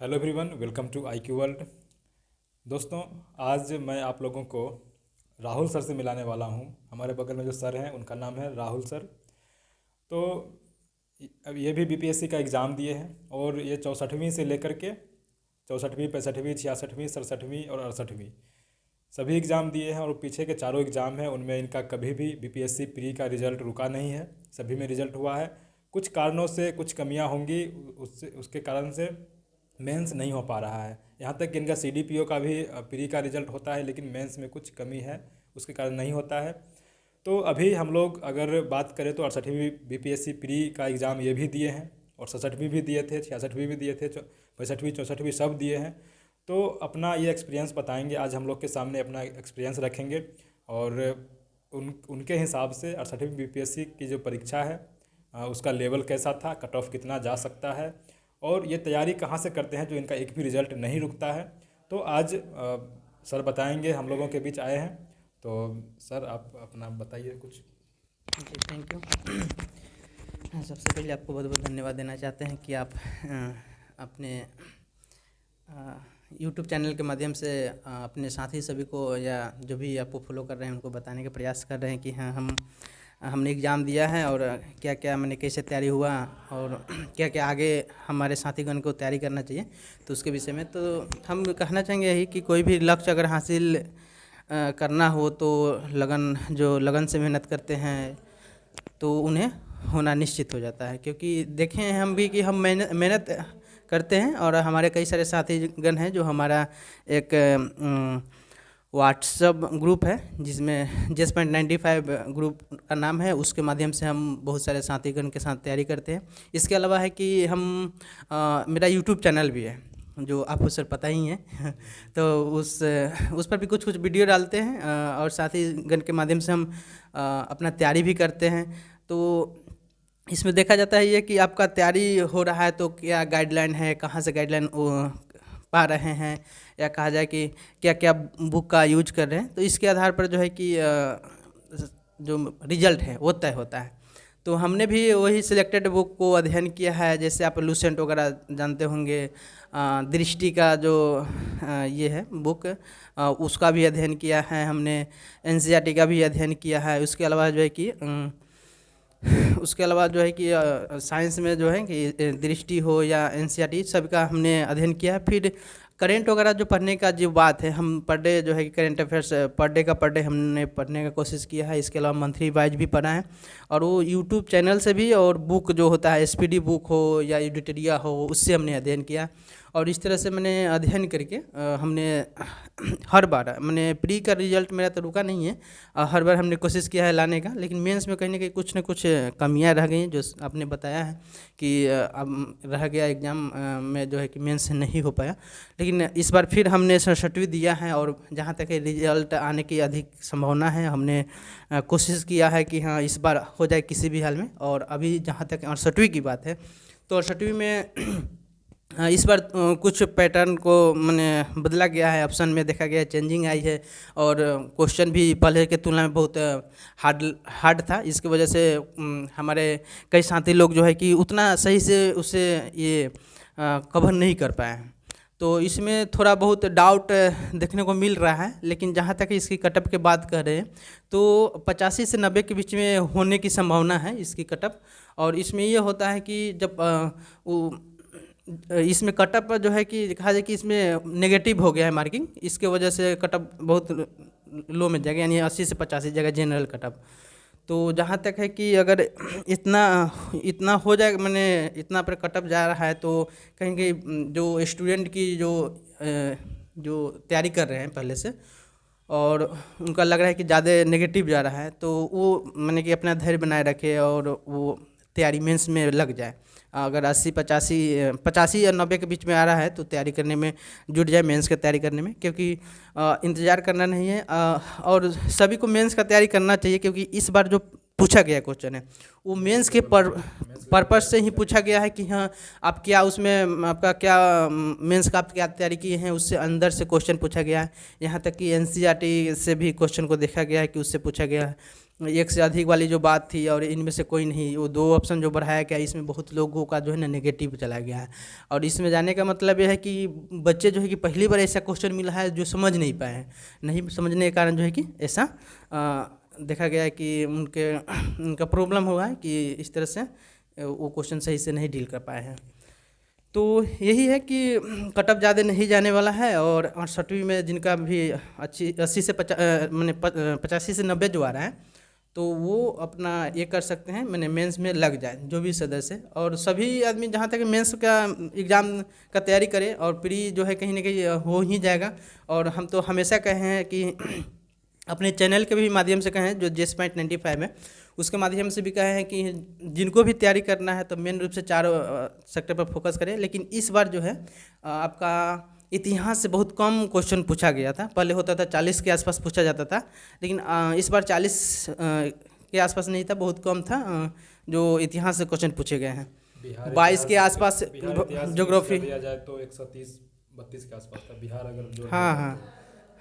Hello everyone, welcome to IQ world. दोस्तों, आज मैं आप लोगों को राहुल सर से मिलाने वाला हूं। हमारे बगल में जो सर हैं उनका नाम है राहुल सर। तो अब ये भी BPSC का एग्ज़ाम दिए हैं और ये 64वीं से लेकर के 64वीं 65वीं 66वीं 67वीं और 68वीं सभी एग्ज़ाम दिए हैं। और पीछे के चारों एग्ज़ाम हैं उनमें इनका कभी भी BPSC प्री का रिज़ल्ट रुका नहीं है, सभी में रिज़ल्ट हुआ है। कुछ कारणों से कुछ कमियां होंगी, उससे उसके कारण से मेंस नहीं हो पा रहा है। यहाँ तक कि इनका CDPO का भी प्री का रिज़ल्ट होता है, लेकिन मेंस में कुछ कमी है, उसके कारण नहीं होता है। तो अभी हम लोग अगर बात करें तो 68वीं BPSC प्री का एग्ज़ाम ये भी दिए हैं और 67वीं भी दिए थे, 66वीं भी दिए थे, 65वीं 64वीं सब दिए हैं। तो अपना ये एक्सपीरियंस बताएंगे, आज हम लोग के सामने अपना एक्सपीरियंस रखेंगे और उनके हिसाब से 68वीं BPSC की जो परीक्षा है उसका लेवल कैसा था, कट ऑफ कितना जा सकता है और ये तैयारी कहाँ से करते हैं जो इनका एक भी रिज़ल्ट नहीं रुकता है। तो आज सर बताएंगे, हम लोगों के बीच आए हैं। तो सर आप अपना बताइए कुछ। जी, थैंक यू। सबसे पहले आपको बहुत बहुत धन्यवाद देना चाहते हैं कि आप अपने यूट्यूब चैनल के माध्यम से अपने साथी सभी को या जो भी आपको फॉलो कर रहे हैं उनको बताने का प्रयास कर रहे हैं कि हाँ हमने एग्ज़ाम दिया है और क्या क्या मैंने कैसे तैयारी हुआ और क्या क्या आगे हमारे साथीगण को तैयारी करना चाहिए, तो उसके विषय में तो हम कहना चाहेंगे यही कि कोई भी लक्ष्य अगर हासिल करना हो तो लगन से मेहनत करते हैं तो उन्हें होना निश्चित हो जाता है। क्योंकि देखें हैं हम भी कि हम मेहनत करते हैं और हमारे कई सारे साथीगण हैं जो हमारा एक व्हाट्सअप ग्रुप है जिसमें J.95 ग्रुप का नाम है, उसके माध्यम से हम बहुत सारे साथीगण के साथ तैयारी करते हैं। इसके अलावा है कि हम मेरा यूट्यूब चैनल भी है जो आपको सर पता ही है तो उस पर भी कुछ वीडियो डालते हैं और साथीगण के माध्यम से हम अपना तैयारी भी करते हैं। तो इसमें देखा जाता है ये कि आपका तैयारी हो रहा है तो क्या गाइडलाइन है, कहाँ से गाइडलाइन पा रहे हैं, या कहा जाए कि क्या क्या बुक का यूज कर रहे हैं, तो इसके आधार पर जो है कि जो रिजल्ट है वो तय होता है। तो हमने भी वही सिलेक्टेड बुक को अध्ययन किया है, जैसे आप लूसेंट वगैरह जानते होंगे, दृष्टि का जो ये है बुक, उसका भी अध्ययन किया है हमने, NCERT का भी अध्ययन किया है। उसके अलावा जो है कि साइंस में जो है कि दृष्टि हो या NCERT सब का हमने अध्ययन किया है। फिर करेंट वगैरह जो पढ़ने का जो बात है, हम पर डे जो है कि करेंट अफेयर्स पर डे हमने पढ़ने का कोशिश किया है। इसके अलावा मंथली वाइज भी पढ़ा है और वो यूट्यूब चैनल से भी, और बुक जो होता है SPD बुक हो या एडिटोरिया हो उससे हमने अध्ययन किया। और इस तरह से मैंने अध्ययन करके हमने हर बार मैंने प्री का रिजल्ट मेरा तो रुका नहीं है, हर बार हमने कोशिश किया है लाने का, लेकिन मेंस में कहीं ना कहीं कुछ न कुछ कमियां रह गई जो आपने बताया है कि अब रह गया एग्ज़ाम में जो है कि मेंस नहीं हो पाया। लेकिन इस बार फिर हमने 67वीं दिया है और जहाँ तक रिजल्ट आने की अधिक संभावना है, हमने कोशिश किया है कि हाँ इस बार हो जाए किसी भी हाल में। और अभी जहाँ तक 68वीं की बात है तो 68वीं में इस बार कुछ पैटर्न को मैंने बदला गया है, ऑप्शन में देखा गया चेंजिंग आई है और क्वेश्चन भी पहले के तुलना में बहुत हार्ड था। इसकी वजह से हमारे कई साथी लोग जो है कि उतना सही से उसे ये कवर नहीं कर पाए हैं। तो इसमें थोड़ा बहुत डाउट देखने को मिल रहा है, लेकिन जहाँ तक इसकी कटअप की बात कर रहे हैं तो 85 से 90 के बीच में होने की संभावना है इसकी कटअप। और इसमें ये होता है कि जब इसमें कटअप जो है कि कहा जाए कि इसमें नेगेटिव हो गया है मार्किंग, इसके वजह से कटअप बहुत लो में जाएगा, यानी 80 से 85 जगह जनरल कटअप। तो जहाँ तक है कि अगर इतना हो जाए, मैंने इतना पर कटअप जा रहा है तो कहीं कहीं जो स्टूडेंट की जो तैयारी कर रहे हैं पहले से और उनका लग रहा है कि ज़्यादा नेगेटिव जा रहा है, तो वो मैंने कि अपना धैर्य बनाए रखे और वो तैयारी मेंस में लग जाए। अगर 80 85 या 90 के बीच में आ रहा है तो तैयारी करने में जुट जाए, मेंस का तैयारी करने में, क्योंकि इंतज़ार करना नहीं है। और सभी को मेंस का तैयारी करना चाहिए, क्योंकि इस बार जो पूछा गया क्वेश्चन है वो मेंस के पर्पस से ही पूछा गया है कि हाँ आप क्या उसमें आपका क्या मेंस का आप क्या तैयारी किए हैं, उससे अंदर से क्वेश्चन पूछा गया है। यहाँ तक कि NCERT से भी क्वेश्चन को देखा गया है कि उससे पूछा गया है। एक से अधिक वाली जो बात थी और इनमें से कोई नहीं, वो 2 ऑप्शन जो बढ़ाया गया इसमें बहुत लोगों का जो है ना नेगेटिव चला गया है। और इसमें जाने का मतलब ये है कि बच्चे जो है कि पहली बार ऐसा क्वेश्चन मिला है जो समझ नहीं पाए हैं। नहीं समझने के कारण जो है कि ऐसा देखा गया है कि उनका प्रॉब्लम हुआ है कि इस तरह से वो क्वेश्चन सही से नहीं डील कर पाए हैं। तो यही है कि कट ऑफ ज़्यादा नहीं जाने वाला है। और 68वीं में जिनका भी अच्छी 80 से 50 मैंने 85 से 90 जो आ रहा है तो वो अपना ये कर सकते हैं, मैंने मेंस में लग जाए जो भी सदस्य। और सभी आदमी जहाँ तक मेंस का एग्ज़ाम का तैयारी करें और प्री जो है कहीं ना कहीं हो ही जाएगा। और हम तो हमेशा कहे हैं कि अपने चैनल के भी माध्यम से कहें जो JS.95 है उसके माध्यम से भी कहे हैं कि जिनको भी तैयारी करना है तो मेन रूप से 4 सेक्टर पर फोकस करें। लेकिन इस बार जो है आपका इतिहास से बहुत कम क्वेश्चन पूछा गया था। पहले होता था 40 के आसपास पूछा जाता था, लेकिन इस बार 40 के आसपास नहीं था, बहुत कम था जो इतिहास से क्वेश्चन पूछे गए हैं। 22 के आसपास ज्योग्राफी दिया जाए तो 130-32 के आसपास था बिहार, अगर जो हाँ हाँ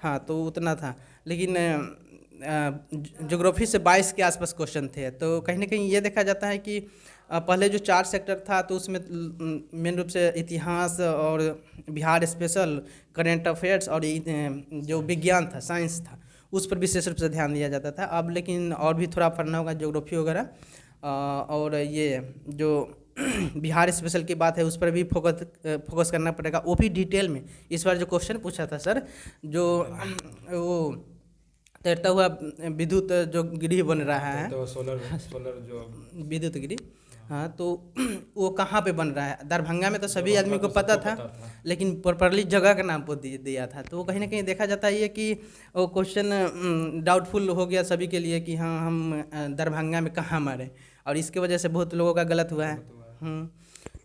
हाँ, तो उतना था। लेकिन ज्योग्राफी से 22 के आसपास क्वेश्चन थे। तो कहीं ना कहीं ये देखा जाता है कि पहले जो 4 सेक्टर था तो उसमें मेन रूप से इतिहास और बिहार स्पेशल, करेंट अफेयर्स और जो विज्ञान था, साइंस था, उस पर विशेष रूप से ध्यान दिया जाता था। अब लेकिन और भी थोड़ा पढ़ना होगा ज्योग्राफी वगैरह। और ये जो बिहार स्पेशल की बात है उस पर भी फोकस करना पड़ेगा, वो भी डिटेल में। इस बार जो क्वेश्चन पूछा था सर, जो वो तैरता हुआ विद्युत जो गृह बन रहा है, तो सोलर जो विद्युत गृह, हाँ, तो वो कहाँ पे बन रहा है? दरभंगा में तो सभी आदमी को पता था, लेकिन प्रॉपरली जगह का नाम को दिया था। तो कहीं ना कहीं देखा जाता है ये कि वो क्वेश्चन डाउटफुल हो गया सभी के लिए कि हाँ हम दरभंगा में कहाँ मारे, और इसके वजह से बहुत लोगों का गलत हुआ है।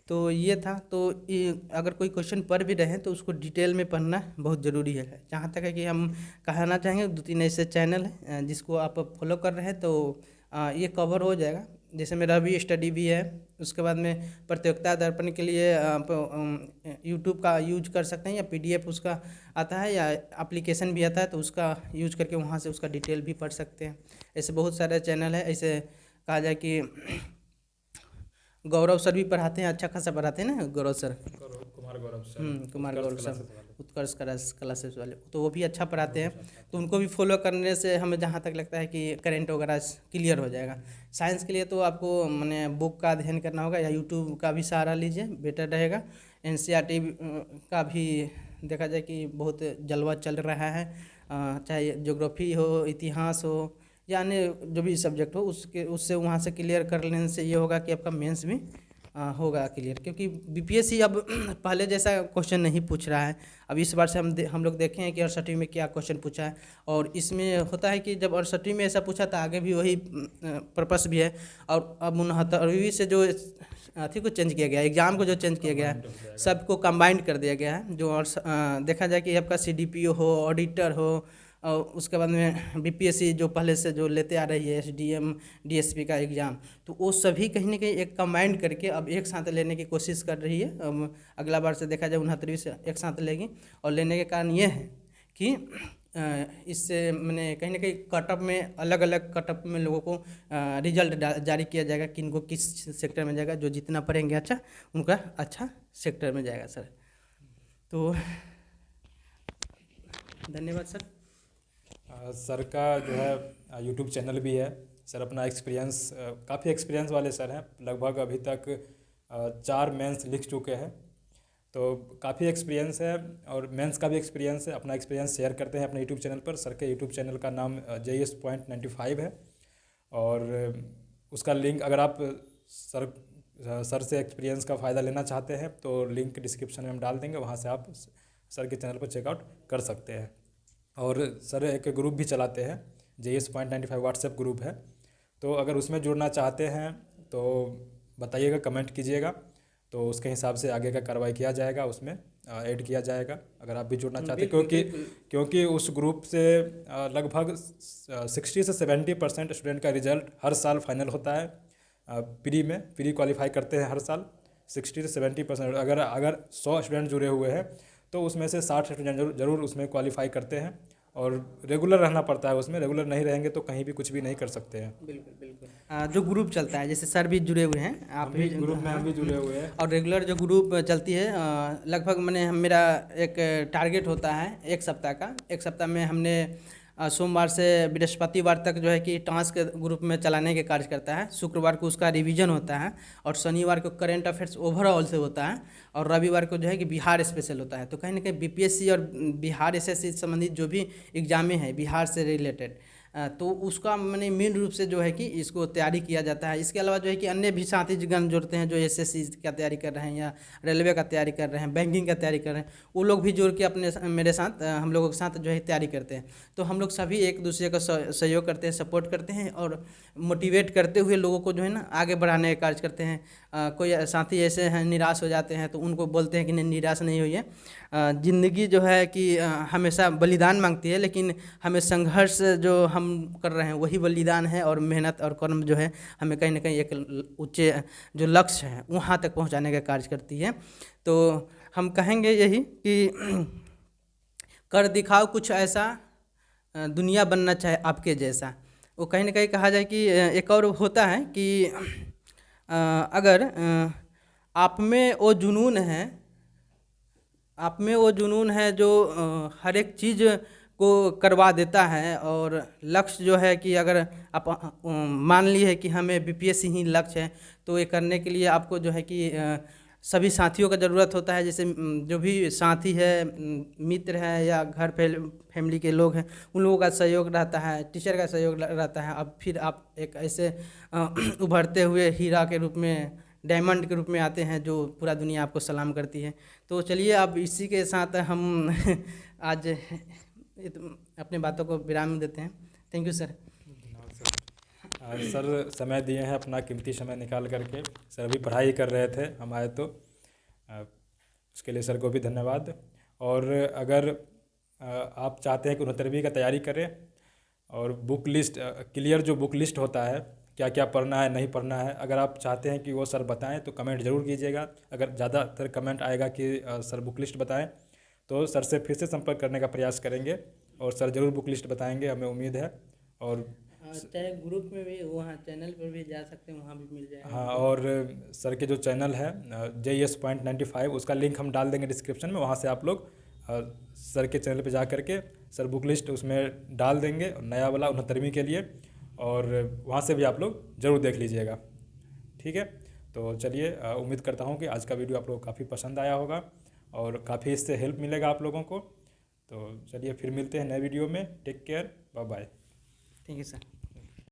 तो ये था। तो ये अगर कोई क्वेश्चन पढ़ भी रहे हैं तो उसको डिटेल में पढ़ना बहुत ज़रूरी है। जहाँ तक है कि हम कहना चाहेंगे 2-3 ऐसे चैनल हैं जिसको आप फॉलो कर रहे हैं तो ये कवर हो जाएगा। जैसे मेरा भी स्टडी भी है, उसके बाद में प्रतियोगिता दर्पण के लिए आप यूट्यूब का यूज कर सकते हैं, या PDF उसका आता है या एप्लीकेशन भी आता है तो उसका यूज करके वहाँ से उसका डिटेल भी पढ़ सकते हैं। ऐसे बहुत सारे चैनल है। ऐसे कहा जाए कि गौरव सर भी पढ़ाते हैं, अच्छा खासा पढ़ाते हैं ना गौरव sir, Kumar Gaurav sir, Kumar Gaurav sir, उत्कर्ष क्लासेस वाले, तो वो भी अच्छा पढ़ाते हैं। तो उनको भी फॉलो करने से हमें जहाँ तक लगता है कि करंट वगैरह क्लियर हो जाएगा। साइंस के लिए तो आपको मैंने बुक का अध्ययन करना होगा या यूट्यूब का भी सहारा लीजिए, बेटर रहेगा। NCERT का भी देखा जाए कि बहुत जलवा चल रहा है, चाहे ज्योग्राफी हो, इतिहास हो या अन्य जो भी सब्जेक्ट हो, उससे वहाँ से क्लियर कर लेने से ये होगा कि आपका मेंस भी होगा क्लियर। क्योंकि BPSC अब पहले जैसा क्वेश्चन नहीं पूछ रहा है। अब इस बार से हम लोग देखें हैं कि 68वीं में क्या क्वेश्चन पूछा है। और इसमें होता है कि जब 68वीं में ऐसा पूछा था, आगे भी वही पर्पस भी है। और अब 69वीं से जो अथी को चेंज किया गया है, एग्ज़ाम को जो चेंज किया गया है, सबको कंबाइंड कर दिया गया है। जो और देखा जाए कि आपका CDPO हो, ऑडिटर हो, और उसके बाद में BPSC जो पहले से जो लेते आ रही है SDM DSP का एग्ज़ाम, तो वो सभी कहीं ना कहीं एक कंबाइंड करके अब एक साथ लेने की कोशिश कर रही है। अगला बार से देखा जाए 69वीं से एक साथ लेगी। और लेने के कारण ये है कि इससे मैंने कहीं ना कहीं कटअप में अलग अलग कटअप में लोगों को रिजल्ट जारी किया जाएगा कि इनको किस सेक्टर में जाएगा। जो जितना पढ़ेंगे अच्छा, उनका अच्छा सेक्टर में जाएगा सर। तो धन्यवाद सर। सर का जो है यूट्यूब चैनल भी है। सर अपना एक्सपीरियंस, काफ़ी एक्सपीरियंस वाले सर हैं, लगभग अभी तक 4 मेंस लिख चुके हैं, तो काफ़ी एक्सपीरियंस है। और मेंस का भी एक्सपीरियंस है, अपना एक्सपीरियंस शेयर करते हैं अपने यूट्यूब चैनल पर। सर के यूट्यूब चैनल का नाम JS.95 है। और उसका लिंक अगर आप सर से एक्सपीरियंस का फ़ायदा लेना चाहते हैं तो लिंक डिस्क्रिप्शन में हम डाल देंगे, वहाँ से आप सर के चैनल पर चेकआउट कर सकते हैं। और सर एक ग्रुप भी चलाते हैं, JS.95 व्हाट्सएप ग्रुप है, तो अगर उसमें जुड़ना चाहते हैं तो बताइएगा, कमेंट कीजिएगा, तो उसके हिसाब से आगे का कार्रवाई किया जाएगा, उसमें ऐड किया जाएगा अगर आप भी जुड़ना चाहते हैं। क्योंकि उस ग्रुप से लगभग 60 से 70% स्टूडेंट का रिजल्ट हर साल फाइनल होता है। प्री क्वालिफाई करते हैं हर साल 60 से 70%। अगर 100 स्टूडेंट जुड़े हुए हैं तो उसमें से 60 स्टूडेंट जरूर उसमें क्वालिफाई करते हैं। और रेगुलर रहना पड़ता है उसमें। रेगुलर नहीं रहेंगे तो कहीं भी कुछ भी नहीं कर सकते हैं। बिल्कुल बिल्कुल। जो ग्रुप चलता है, जैसे सर भी जुड़े हुए हैं, आप हम भी ग्रुप में हम भी जुड़े हुए हैं। और रेगुलर जो ग्रुप चलती है, लगभग मैंने मेरा एक टारगेट होता है एक सप्ताह का। एक सप्ताह में हमने सोमवार से बृहस्पतिवार तक जो है कि टास्क ग्रुप में चलाने के कार्य करता है। शुक्रवार को उसका रिवीजन होता है, और शनिवार को करेंट अफेयर्स ओवरऑल से होता है, और रविवार को जो है कि बिहार स्पेशल होता है। तो कहीं ना कहीं बीपीएससी और बिहार एसएससी संबंधित जो भी एग्जामें हैं बिहार से रिलेटेड, तो उसका मैंने मेन रूप से जो है कि इसको तैयारी किया जाता है। इसके अलावा जो है कि अन्य भी साथीगण जुड़ते हैं जो एसएससी का तैयारी कर रहे हैं या रेलवे का तैयारी कर रहे हैं, बैंकिंग का तैयारी कर रहे हैं, वो लोग भी जुड़ के अपने मेरे साथ, हम लोगों के साथ जो है तैयारी करते हैं। तो हम लोग सभी एक दूसरे का सहयोग करते हैं, सपोर्ट करते हैं, और मोटिवेट करते हुए लोगों को जो है ना आगे बढ़ाने का कार्य करते हैं। कोई साथी ऐसे हैं निराश हो जाते हैं तो उनको बोलते हैं कि नहीं, निराश नहीं होइए। ज़िंदगी जो है कि हमेशा बलिदान मांगती है, लेकिन हमें संघर्ष जो हम कर रहे हैं वही बलिदान है, और मेहनत और कर्म जो है हमें कहीं ना कहीं एक ऊंचे जो लक्ष्य है वहाँ तक पहुँचाने का कार्य करती है। तो हम कहेंगे यही कि कर दिखाओ कुछ ऐसा, दुनिया बनना चाहे आपके जैसा। वो कहीं ना कहीं कहा जाए कि एक और होता है कि अगर आप में वो जुनून है, आप में वो जुनून है जो हर एक चीज़ को करवा देता है, और लक्ष्य जो है कि अगर आप मान ली है कि हमें बीपीएससी ही लक्ष्य है, तो ये करने के लिए आपको जो है कि सभी साथियों का ज़रूरत होता है। जैसे जो भी साथी है, मित्र है, या घर फैमिली के लोग हैं, उन लोगों का सहयोग रहता है, टीचर का सहयोग रहता है। अब फिर आप एक ऐसे उभरते हुए हीरा के रूप में, डायमंड के रूप में आते हैं जो पूरा दुनिया आपको सलाम करती है। तो चलिए अब इसी के साथ हम आज अपने बातों को विराम देते हैं। Thank you sir. सर समय दिए हैं, अपना कीमती समय निकाल करके। सर अभी पढ़ाई कर रहे थे, हम आए तो उसके लिए सर को भी धन्यवाद। और अगर आप चाहते हैं कि 69वीं का तैयारी करें, और बुक लिस्ट क्लियर, जो बुक लिस्ट होता है क्या क्या पढ़ना है नहीं पढ़ना है, अगर आप चाहते हैं कि वो सर बताएं तो कमेंट ज़रूर कीजिएगा। अगर ज़्यादातर कमेंट आएगा कि सर बुक लिस्ट बताएं, तो सर से फिर से संपर्क करने का प्रयास करेंगे, और सर ज़रूर बुक लिस्ट बताएंगे, हमें उम्मीद है। और चाहे ग्रुप में भी, वहाँ चैनल पर भी जा सकते हैं, वहाँ भी मिल जाएगा। हाँ, और सर के जो चैनल है JS.95, उसका लिंक हम डाल देंगे डिस्क्रिप्शन में। वहाँ से आप लोग सर के चैनल पे जा करके सर बुक लिस्ट उसमें डाल देंगे, नया वाला 69वीं के लिए, और वहाँ से भी आप लोग ज़रूर देख लीजिएगा। ठीक है, तो चलिए, उम्मीद करता हूँ कि आज का वीडियो आप लोगों को काफ़ी पसंद आया होगा, और काफ़ी इससे हेल्प मिलेगा आप लोगों को। तो चलिए फिर मिलते हैं नए वीडियो में। Take care, bye bye. Thank you sir.